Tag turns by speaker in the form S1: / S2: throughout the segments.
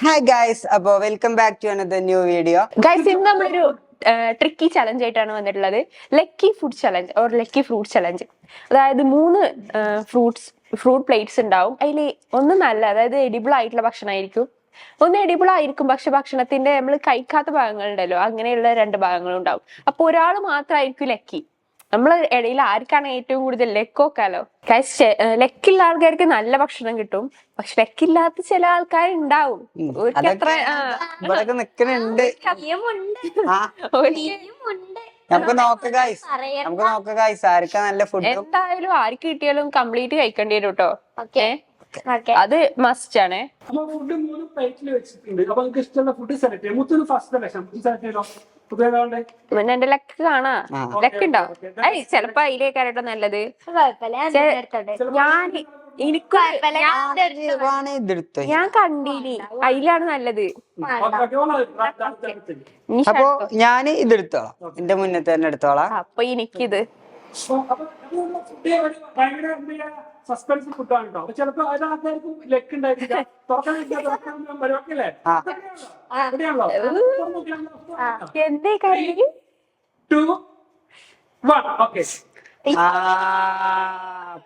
S1: Hi guys, അപ്പോ welcome back to another new video.
S2: Guys, ഇന്ന് നമ്മളൊരു ട്രിക്കി ചലഞ്ച് ആയിട്ടാണ് വന്നിട്ടുള്ളത്. Lucky food challenge or lucky fruit challenge. അതായത് 3 ഫ്രൂട്ട് പ്ലേറ്റ്സ് ഉണ്ടാവും. അതിൽ ഒന്ന് നല്ല, അതായത് എഡിബിൾ ആയിട്ടുള്ള ഭക്ഷണമായിരിക്കും, ഒന്ന് എഡിബിൾ ആയിരിക്കും പക്ഷെ ഭക്ഷണത്തിന്റെ നമ്മൾ കഴിക്കാത്ത ഭാഗങ്ങളുണ്ടല്ലോ, അങ്ങനെയുള്ള 2 ഭാഗങ്ങളും ഉണ്ടാവും. അപ്പൊ ഒരാൾ മാത്രമായിരിക്കും ലക്കി. നമ്മളെ ഇടയിൽ ആർക്കാണ് ഏറ്റവും കൂടുതൽ ലെക്കോക്കാലോ. ലെക്കുള്ള ആൾക്കാർക്ക് നല്ല ഭക്ഷണം കിട്ടും, പക്ഷെ ലെക്കില്ലാത്ത ചില ആൾക്കാരുണ്ടാവും.
S1: നമുക്ക് നോക്കാം ഗൈസ് ആർക്കാ നല്ല ഫുഡ്.
S2: എന്തായാലും ആർക്ക് കിട്ടിയാലും കംപ്ലീറ്റ് കഴിക്കേണ്ടി വരും കേട്ടോ. അത് മസ്റ്റ് ആണ്.
S3: ഫുഡ് 3 പ്ലേറ്റിൽ വെച്ചിട്ടുണ്ട്. അപ്പൊ നിങ്ങൾക്ക് ഇഷ്ടമുള്ള ഫുഡ് സെലക്ട് ചെയ്യാം. മുത്തിന് ഫസ്റ്റ് സെലക്ട് ചെയ്തോ.
S2: പിന്നെ എന്റെ ലെക്ക് കാണാ, ലെക്ക് ഉണ്ടാവും. ചെലപ്പോ അതിലേക്കാരട്ടോ നല്ലത്. ഞാൻ കണ്ടീനി അതിലാണ് നല്ലത്.
S1: അപ്പൊ ഞാൻ ഇതെടുത്തോളാം, എന്റെ മുന്നേ തന്നെ എടുത്തോളാം.
S2: അപ്പൊ എനിക്കിത്
S3: സസ്പെൻസ് ഫുഡാണ് കേട്ടോ. ചിലപ്പോ ആൾക്കാർക്കും ലെക്ക് ഉണ്ടായിരിക്കില്ല.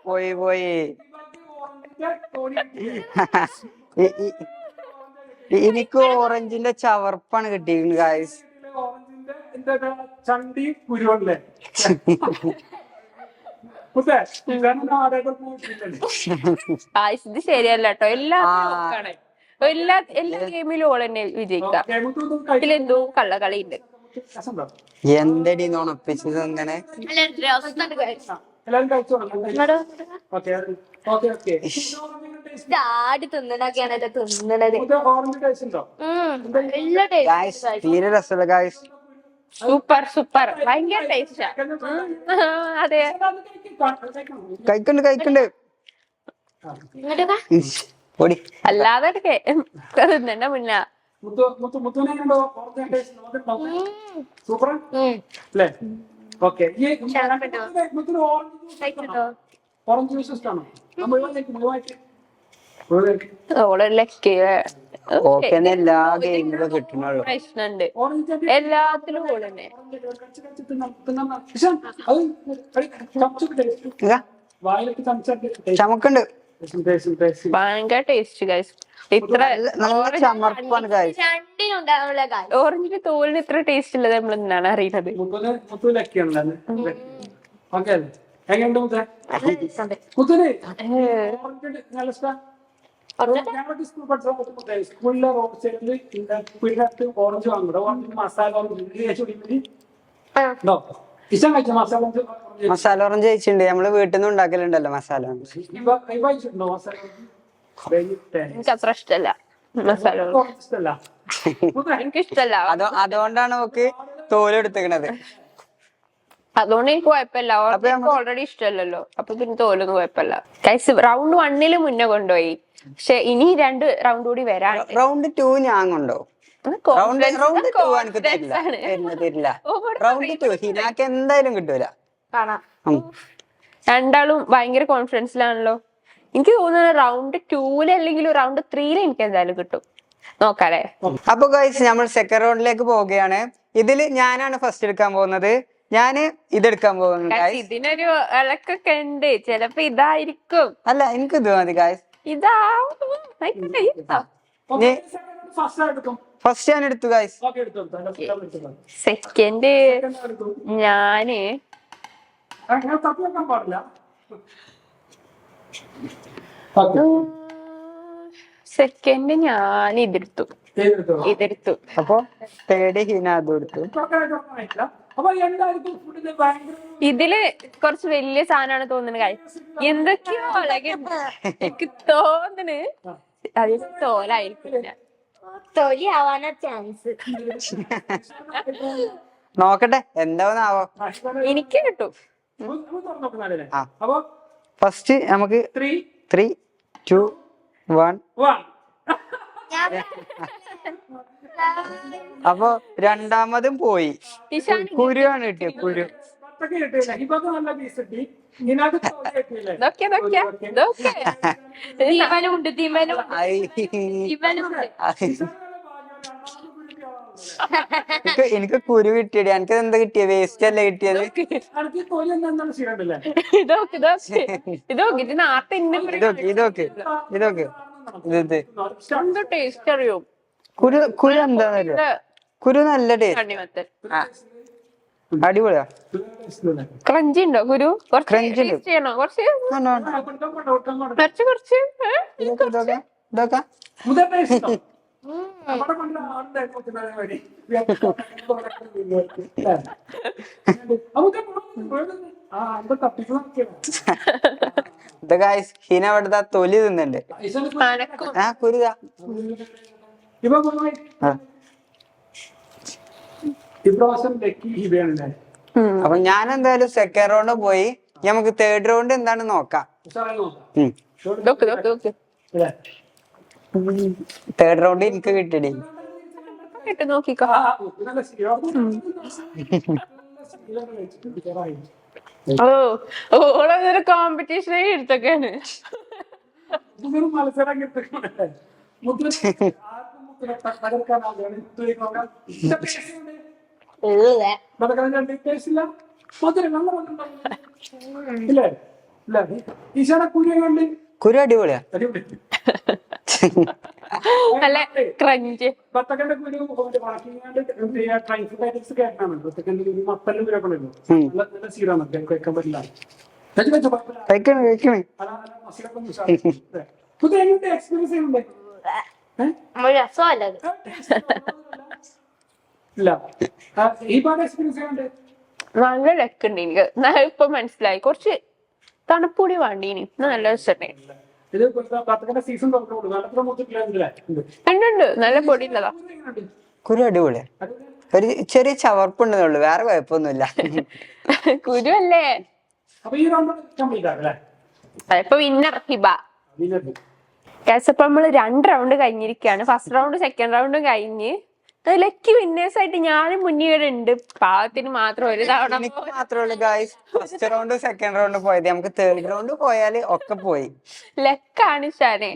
S1: പോയി എനിക്ക് ഓറഞ്ചിന്റെ ചവർപ്പാണ് കിട്ടിയിരിക്കുന്നത് ഗായ്സ്.
S3: ഓറഞ്ചിന്റെ എന്താ ചണ്ടി കുരുവല്ലേ.
S2: ഇത് ശരിയല്ല കേട്ടോ. എല്ലാ ഗെയിമിലും ഓൾ തന്നെ വിജയിക്കാം. ഇതിലെന്തോ കള്ളകളി ഉണ്ട്.
S1: എന്തടി നോണപ്പിച്ചത് അങ്ങനെ. തീരെ രസമില്ല ഗായ്സ്.
S2: സൂപ്പർ ഭയങ്കര ടേസ്റ്റാ. അതെ,
S1: കഴിക്കണ്ട്.
S2: അല്ലാതെ തിന്നെ മുന്നേ
S1: എല്ലാ ഗെയിമിലും കിട്ടുന്നുള്ളൂ.
S2: പ്രശ്നമുണ്ട് എല്ലാത്തിലും.
S1: ചമക്കുണ്ട്,
S2: ഭയങ്കര ടേസ്റ്റ് ഗൈസ്. ഇത്ര ഓറഞ്ചിന്റെ തോലിന് ഇത്ര ടേസ്റ്റ് ഉള്ളത് നമ്മൾ എന്താണ് അറിയുന്നത്.
S3: സ്കൂളിലെ റോഡ് സൈഡിൽ ഓറഞ്ച് വാങ്ങും. ഓറഞ്ച് മസാല
S1: മസാല ഓറഞ്ച് കഴിച്ചിട്ടുണ്ട്. നമ്മള് വീട്ടിൽ നിന്ന് ഉണ്ടാക്കലുണ്ടല്ലോ മസാല.
S2: എനിക്ക് അത്ര ഇഷ്ടല്ല മസാല. എനിക്ക് ഇഷ്ടല്ല.
S1: അതുകൊണ്ടാണ് നമുക്ക് തോലെടുത്തേക്കണത്.
S2: അതുകൊണ്ട് എനിക്ക് കുഴപ്പമില്ല. ഓൾറെഡി ഇഷ്ടമല്ലല്ലോ, അപ്പൊ പിന്നെ തോലൊന്നും കുഴപ്പമില്ല. ഗൈസ്, റൗണ്ട് 1 മുന്നേ കൊണ്ടുപോയി. പക്ഷെ ഇനി 2 റൗണ്ട് കൂടി വരാൻ.
S1: റൗണ്ട് 2 ഞാൻ കൊണ്ടുപോകും. റൗണ്ട് 2 എനിക്ക് തരില്ല. റൗണ്ട് 2 ഹിനാക്ക് എന്തായാലും കിട്ടൂല.
S2: രണ്ടാളും ഭയങ്കര കോൺഫിഡൻസിലാണല്ലോ. എനിക്ക് തോന്നുന്നത് റൗണ്ട് 2 അല്ലെങ്കിലും റൗണ്ട് 3 എനിക്ക് എന്തായാലും കിട്ടും. നോക്കാല്ലേ.
S1: അപ്പൊ ഗൈസ്, നമ്മൾ സെക്കൻഡ് റൗണ്ടിലേക്ക് പോവുകയാണ്. ഇതില് ഞാനാണ് ഫസ്റ്റ് എടുക്കാൻ പോകുന്നത്. ഞാന് ഇതെടുക്കാൻ പോകുന്നു.
S2: ഇതിനൊരു ഇളക്കൊക്കെ ഉണ്ട്. ചിലപ്പോ ഇതായിരിക്കും.
S1: അല്ല, എനിക്ക് ഇത് മതി ഗൈസ്. ഫസ്റ്റ് ഞാൻ എടുത്തു ഗൈസ്.
S2: സെക്കൻഡ് ഞാന് സെക്കൻഡ് ഞാൻ ഇതെടുത്തു.
S1: അപ്പൊ തേർഡ് ഹിന അതും എടുത്തു.
S2: ഇതില് കുറച്ച് വലിയ സാധനമാണ് തോന്നുന്നത് കാര്യം. എന്തൊക്കെയോ എനിക്ക് തോന്നുന്നു അതിൽ തോലായിരിക്കും.
S1: നോക്കട്ടെ എന്താവോ.
S2: എനിക്ക് കിട്ടും.
S1: ഫസ്റ്റ് നമുക്ക് 3, 2, 1. അപ്പൊ രണ്ടാമതും പോയി. കുരുവാണ് കിട്ടിയത്. കുരു
S3: ഇതിനകത്ത് തോന്നിയിട്ടില്ലേ?
S2: തീമനുണ്ട് തീമനും
S1: ഐ.
S2: തീമനുണ്ട്.
S1: എനിക്ക് കുരു കിട്ടിയടി. എനിക്ക് എന്താ കിട്ടിയ? വേസ്റ്റ് അല്ലേ കിട്ടിയത്?
S3: അനക്ക് ഈ തൊലി എന്താണ് ശീലമുണ്ടല്ലേ?
S2: ഇതൊക്കെ ഇത് നാട്ടിൽ
S1: ഇതൊക്കെ ഇത്
S2: എന്തോ ടേസ്റ്റ് അറിയോ?
S1: കുരു എന്താന്നറിയോ? കുരു നല്ല ടേസ്റ്റ്.
S2: തണ്ണിമത്തൻ
S1: അടിപൊളിയാ.
S2: ക്രഞ്ചി ഉണ്ടോ കുരു? കുറച്ച്
S1: Crunchy ഉണ്ട്.
S2: taste ചെയ്യണോ? കുറച്ച് കുറച്ച്
S1: ഇതൊക്കെ
S3: മുതൽ ഇഷ്ടം നമ്മുടെ പണ്ട് ആളുണ്ടായിരുന്നു വഴി നമുക്ക് തപ്പിക്കണം.
S1: ഇത് ഗൈസ് ഹീന അവിടുത്തെ തൊലി തിന്നുണ്ട്.
S2: അനക്കും
S1: ആ കുരുതാ.
S3: ഇപ്പൊ ഇപ്രാവശ്യം ലക്കി ഹിബയാണല്ലേ?
S1: അപ്പൊ ഞാൻ എന്തായാലും സെക്കൻഡ് റൗണ്ട് പോയി. നമുക്ക് തേർഡ് റൗണ്ട് എന്താണ് നോക്കാം.
S3: ഉഷാറായി നോക്കാം.
S2: നോക്ക്
S1: തേർഡ് റൗണ്ട് എനിക്ക് കിട്ടിയടി.
S2: ഇട്ട് നോക്കിക്കോ.
S3: നല്ല ശീലം
S2: ഓളൊരു കോമ്പറ്റീഷനെ എടുത്തൊക്കെയാണ്.
S3: മത്സരം കിട്ടുന്നല്ലേ തകർക്കാൻ ടേസ്റ്റില്ല മധുരം നല്ല മധുരം ഇല്ലേ? ഇല്ല ഈശാന കുഴിയെ കണ്ട്
S1: കുരു അടിപൊളിയാ.
S3: അടിപൊളി
S2: നല്ല ക്രഞ്ച്.
S3: ബത്തക്കന്റെ കുരു വളക്കിങ്ങാണ്ട് ഡ്രൈ ഫ്രൂട്ട് ഐറ്റംസ് കേട്ടാണ്. ബത്തക്കന്റെ കുരു മത്തന്റെ കുരൊക്കെ ഉണ്ടല്ലോ. നല്ല സീഡാണ് കഴിക്കാൻ പറ്റില്ല.
S1: കഴിക്കണേ
S3: മസിലൊക്കെ എങ്ങനത്തെ എക്സ്പീരിയൻസ് ചെയ്യുന്നുണ്ട്? ഇല്ല ഈ പാട് എക്സ്പീരിയൻസ് ചെയ്യുന്നുണ്ട്.
S2: നല്ല ലക്കുണ്ട് എനിക്ക്. ഇപ്പൊ മനസ്സിലായി. കുറച്ച് തണുപ്പൂടി വേണ്ടീനി. നല്ല രസമുണ്ട്.
S3: ഇത് ബത്തക്കന്റെ സീസൺ തുറക്കുള്ളൂ. നല്ല മുത്തിട്ടില്ലേ?
S2: ഉണ്ട് നല്ല പൊടിയുള്ളതാ.
S1: കുരു അടിപൊളിയാ. ഒരു ചെറിയ ചവർപ്പുണ്ടെന്നുള്ളു, വേറെ കുഴപ്പമൊന്നുമില്ല.
S2: കുരുവല്ലേ?
S3: അപ്പൊ ഈ റൗണ്ട് കംപ്ലീറ്റ് ആണല്ലേ?
S2: ഇപ്പൊ വിന്നർ ഹിബ. അപ്പൊ നമ്മള് 2 റൗണ്ട് കഴിഞ്ഞിരിക്കുകയാണ്. ഫസ്റ്റ് റൗണ്ട് സെക്കൻഡ് റൗണ്ടും കഴിഞ്ഞ് ലക്കി വിന്നേഴ്സ് ആയിട്ട് ഞാനും മുന്നിൽ ഉണ്ട്. പാവത്തിന് മാത്രം ഒരു തവണ
S1: മാത്രമേ guys first round second round പോയത്. നമുക്ക് തേർഡ് റൗണ്ട് പോയാല് ഒക്കെ പോയി.
S2: ലക്കാണ് ഷാനെ.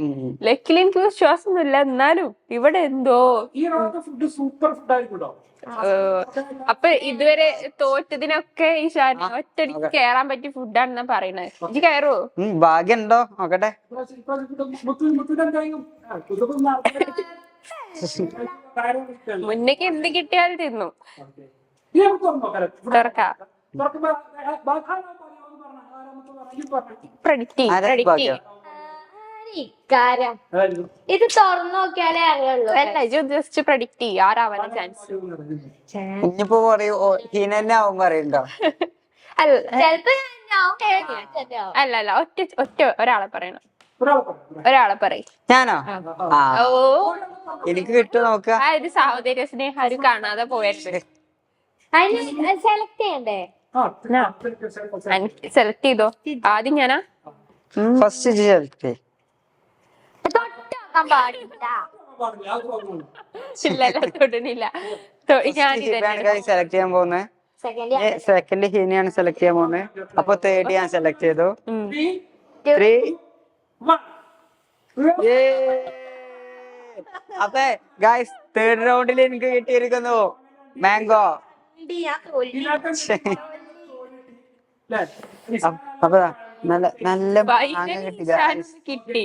S2: ലക്കിൽ എനിക്ക് വിശ്വാസമൊന്നുമില്ല. എന്നാലും ഇവിടെ എന്തോ
S3: ഈ റൗണ്ട് ഫുഡ് സൂപ്പർ ഫുഡ് ആയിരിക്കും.
S2: അപ്പൊ ഇതുവരെ തോറ്റതിനൊക്കെ ഈ ഷാനെ ഒറ്റടിക്ക് കേറാൻ പറ്റിയ ഫുഡാണെന്നാ പറയണത്. ഇജ്ജ് കയറോ?
S1: ഭാഗ്യം ഉണ്ടോ നോക്കട്ടെ.
S2: മുന്നേക്ക് എന്ത് കിട്ടിയാലും തിന്നു. തുറക്കാം. പ്രഡിക്റ്റ്
S4: ഇത് തുറന്നു നോക്കിയാലേ അറിയുള്ളൂ.
S2: അല്ല ജസ്റ്റ് പ്രഡിക്റ്റ് ചെയ്യും ആരാവാൻ ചാൻസ്.
S1: ഇനിയിപ്പോ പറയൂ ഹീന തന്നെ ആവും പറയണ്ടോ?
S2: അല്ല
S4: ചെലപ്പോ
S2: അല്ല അല്ല ഒറ്റ ഒരാളെ പറയണം. ഒരാളെ പറയും.
S1: ഞാനോ? ആ
S2: ഓ
S1: എനിക്ക് കിട്ടും നോക്ക.
S2: ആ ഒരു സഹോദര സ്നേഹം ആരും കാണാതെ പോയത്.
S4: അതിന് സെലക്ട് ചെയ്യണ്ടേ?
S2: സെലക്ട് ചെയ്തോ ആദ്യം. ഞാനാ
S1: ഫസ്റ്റ് സെലക്ട്.
S4: തൊട്ടാക്കാൻ പാടില്ല.
S2: ഇല്ല തൊടണില്ല. ഞാൻ
S1: സെലക്ട് ചെയ്യാൻ പോകുന്നത്. സെക്കൻഡ് ഹീനയാണ് സെലക്ട് ചെയ്യാൻ പോകുന്നത്. അപ്പൊ തേർഡ് ഞാൻ സെലക്ട് ചെയ്തു. 3 അപ്പൊ ഗായ്സ് തേർഡ് റൗണ്ടിൽ എനിക്ക് കിട്ടിയിരിക്കുന്നു മാംഗോ. അപ്പൊ നല്ല നല്ല മാങ്ങ കിട്ടി ഗായ്സ്.
S2: കിട്ടി.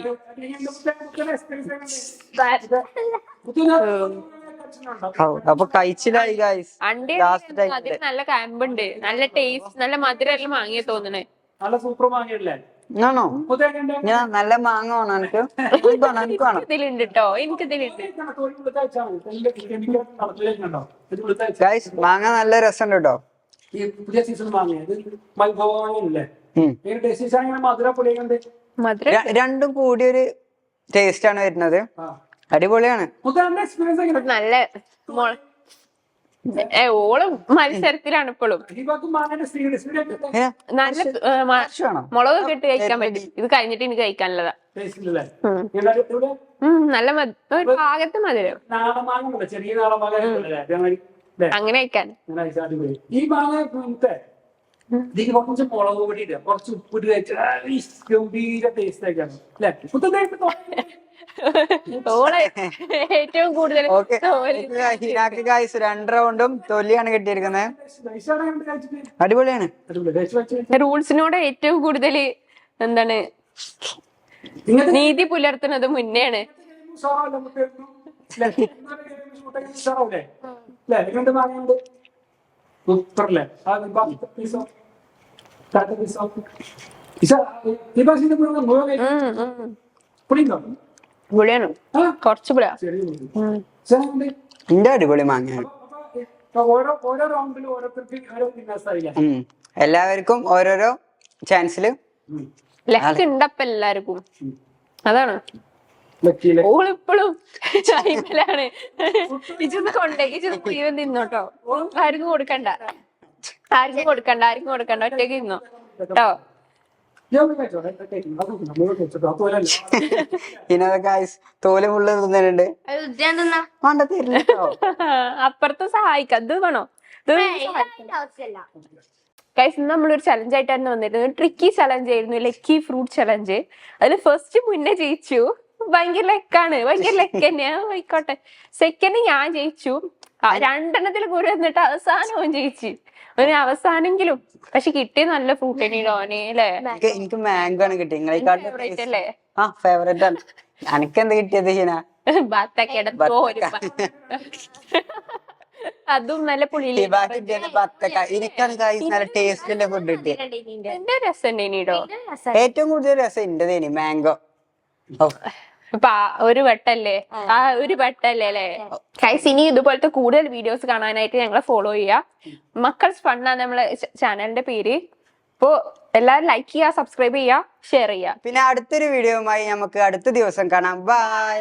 S1: അപ്പൊ കഴിച്ചില്ലായി ഗായ്സ്. ലാസ്റ്റ് ടൈം
S2: അതിന് നല്ല കാമ്പുണ്ട്. നല്ല ടേസ്റ്റ് നല്ല മധുരം എല്ലാം വാങ്ങിയ തോന്നണേ.
S3: നല്ല സൂപ്പർ മാങ്ങയല്ലേ?
S1: ആണോ? ഞാൻ നല്ല മാങ്ങ വേണം എനിക്ക്. എനിക്ക് വേണം.
S2: ഇതിലുണ്ട് കേട്ടോ. എനിക്ക് ഇതിലുണ്ട്.
S1: ഗായ്സ് മാങ്ങ നല്ല രസമുണ്ട് കേട്ടോ.
S3: ഈ പുതിയ സീസൺ മാങ്ങയത് മൽഭവല്ലേ? മധുര പൊടിയുണ്ട്.
S2: മധുരം
S1: രണ്ടും കൂടിയൊരു ടേസ്റ്റ് ആണ് വരുന്നത്. അടിപൊളിയാണ്.
S3: എക്സ്പീരിയൻസ്
S2: നല്ല ഓളും മത്സരത്തിലാണ് ഇപ്പോഴും. നല്ല മുളക് ഇട്ട് കഴിക്കാൻ പറ്റും. ഇത് കഴിഞ്ഞിട്ട് എനിക്ക് കഴിക്കാനുള്ളതാ. നല്ല ഒരു പാകത്തെ മധുരം
S3: ചെറിയ
S2: അങ്ങനെ കഴിക്കാൻ.
S3: ഈ മാങ്ങ ഇതിന് കുറച്ച് മുളക് പൊടി ഇടുക, കുറച്ച് ഉപ്പിട്ട് കഴിച്ചാൽ ഗംഭീര ടേസ്റ്റ് ആയിക്കാണ് അല്ലെ?
S2: ഓളെ ഏറ്റവും കൂടുതൽ
S1: ഓക്കെ ഹിനാക്ക് ഗൈസ് 2 റൗണ്ടും തൊലിയാണ് കിട്ടിയിരിക്കുന്നത്. അടിപൊളിയാണ്.
S2: റൂൾസിനോട് ഏറ്റവും കൂടുതൽ എന്താണ് നീതി പുലർത്തുന്നത് മുന്നെയാണ്. പുളിയാണ്, കുറച്ച് പുളിയാ.
S1: എന്റെ അടിപൊളി മാങ്ങയാണ്.
S3: ഓരോ റൗണ്ടിലും ഓരോരുത്തർക്ക് ഓരോ വിന്യാസം ആയില്ല.
S1: എല്ലാവർക്കും ഓരോരോ ചാൻസില്
S2: ലക്ക് ഉണ്ടപ്പ എല്ലാവർക്കും. അതാണ് ഓളിപ്പോഴും ടൈമിലാണ്. ഇജൊന്ന് കൊണ്ടേ ഇജൊന്ന് മുഴുവൻ തിന്നോട്ടോ. ആർക്കും കൊടുക്കണ്ട, ആർക്കും കൊടുക്കണ്ട, ആർക്കും കൊടുക്കണ്ട. ഒറ്റയ്ക്ക് തിന്നോ കേട്ടോ.
S1: ഇന്നത്തെ ഗൈസ് തോല് മുള്ളു തിന്നിട്ടുണ്ട്. വേണ്ട തരില്ല കേട്ടോ.
S2: അപ്പുറത്ത് സഹായിക്കാം. ഇത് വേണോ?
S4: ആവശ്യമല്ല.
S2: ഗൈസ് നമ്മളൊരു ചലഞ്ച് ആയിട്ടാണ് വന്നിരുന്നത്. ട്രിക്കി ചലഞ്ച് ആയിരുന്നു, ലക്കി ഫ്രൂട്ട് ചലഞ്ച്. അതിൽ ഫസ്റ്റ് മുന്നേ ജയിച്ചു. ഭയങ്കര ലെക്കാണ്, ഭയങ്കര ലെക്ക് തന്നെയാ. ആയിക്കോട്ടെ. സെക്കൻഡ് ഞാൻ ജയിച്ചു. 2 കൂടെ വന്നിട്ട് അവസാനവും ജയിച്ചു. ഒരു അവസാനെങ്കിലും പക്ഷെ കിട്ടിയ നല്ല ഫ്രൂട്ട് തന്നെയാണ് ഓനെ അല്ലേ.
S1: എനിക്ക് മാംഗോ ആണ് കിട്ടിയത്.
S2: ഫേവറേറ്റ് അല്ലേ?
S1: ആ ഫേവറേറ്റ് ആണ്. എനിക്ക് എന്താ കിട്ടിയത് ഹിന?
S2: അതും നല്ല പുളിയില്
S1: എനിക്കാണ് ഗൈസ് നല്ല ടേസ്റ്റിന്റെ ഫുഡ് കിട്ടിയത്.
S2: എന്റെ രസം തന്നെയാണോ.
S1: ഏറ്റവും കൂടുതൽ രസം എന്റേതേനി മാംഗോ.
S2: ഒരു വട്ടല്ലേ, ഒരു വട്ടല്ലേ അല്ലേ. ഗൈസ് ഇനി ഇതുപോലത്തെ കൂടുതൽ വീഡിയോസ് കാണാനായിട്ട് ഞങ്ങളെ ഫോളോ ചെയ്യാ. മക്കൾസ് ഫണ്ണാണ് നമ്മളെ ചാനലിന്റെ പേര്. അപ്പോ എല്ലാരും ലൈക്ക് ചെയ്യുക, സബ്സ്ക്രൈബ് ചെയ്യുക, ഷെയർ ചെയ്യുക.
S1: പിന്നെ അടുത്തൊരു വീഡിയോയുമായി നമുക്ക് അടുത്ത ദിവസം കാണാം. ബൈ.